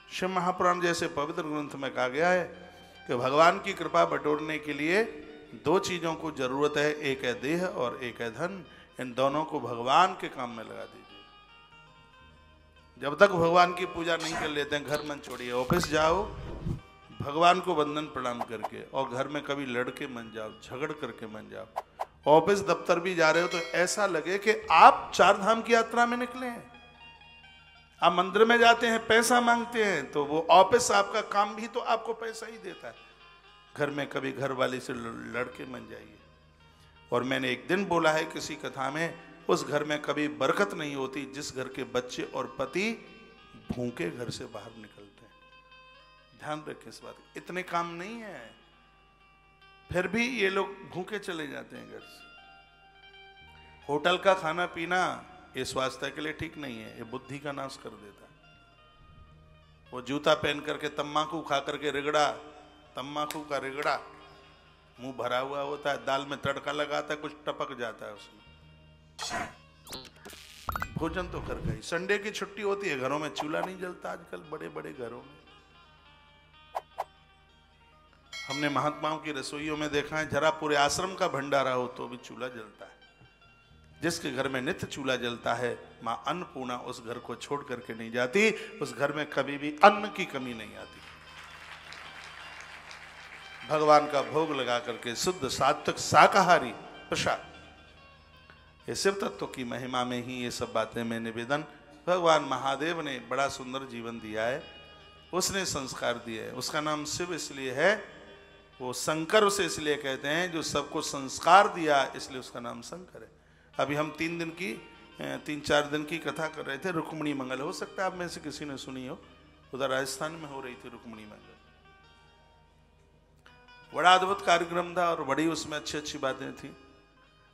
शिव महापुराण जैसे पवित्र ग्रंथ में कहा गया है कि भगवान की कृपा बटोरने के लिए दो चीजों को जरूरत है, एक है देह और एक है धन। इन दोनों को भगवान के काम में लगा दीजिए। जब तक भगवान की पूजा नहीं कर लेते हैं, घर मन छोड़िए। ऑफिस जाओ भगवान को वंदन प्रणाम करके, और घर में कभी लड़के मन जाओ, झगड़ करके मन जाओ। ऑफिस दफ्तर भी जा रहे हो तो ऐसा लगे कि आप चार धाम की यात्रा में निकले हैं। आप मंदिर में जाते हैं, पैसा मांगते हैं, तो वो ऑफिस आपका काम भी तो आपको पैसा ही देता है। घर में कभी घर वाली से लड़के मन जाइए। और मैंने एक दिन बोला है किसी कथा में, उस घर में कभी बरकत नहीं होती जिस घर के बच्चे और पति भूखे घर से बाहर निकलते हैं। ध्यान रखें इस बात। इतने काम नहीं है, फिर भी ये लोग भूखे चले जाते हैं घर से। होटल का खाना पीना ये स्वास्थ्य के लिए ठीक नहीं है, ये बुद्धि का नाश कर देता है। वो जूता पहन करके तम्बाकू खा करके रिगड़ा, तम्बाकू का रिगड़ा मुंह भरा हुआ होता है, दाल में तड़का लगाता है, कुछ टपक जाता है उसमें। भोजन तो कर गई। संडे की छुट्टी होती है, घरों में चूल्हा नहीं जलता आजकल बड़े बड़े घरों में। हमने महात्माओं की रसोइयों में देखा है, जरा पूरे आश्रम का भंडारा हो तो भी चूल्हा जलता है। जिसके घर में नित्य चूल्हा जलता है, मां अन्नपूर्णा उस घर को छोड़ करके नहीं जाती। उस घर में कभी भी अन्न की कमी नहीं आती। भगवान का भोग लगा करके शुद्ध सात्विक शाकाहारी प्रसाद। ये शिव तत्व की महिमा में ही ये सब बातें मैं निवेदन। भगवान महादेव ने बड़ा सुंदर जीवन दिया है, उसने संस्कार दिए है। उसका नाम शिव इसलिए है, वो शंकर उसे इसलिए कहते हैं जो सबको संस्कार दिया, इसलिए उसका नाम शंकर है। अभी हम 3-4 दिन की कथा कर रहे थे, रुक्मिणी मंगल। हो सकता है आप में से किसी ने सुनी हो, उधर राजस्थान में हो रही थी रुक्मिणी मंगल। बड़ा अद्भुत कार्यक्रम था और बड़ी उसमें अच्छी अच्छी बातें थी।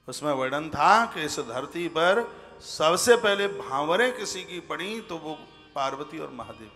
उसमें वर्णन था कि इस धरती पर सबसे पहले भांवरें किसी की पड़ी तो वो पार्वती और महादेव की।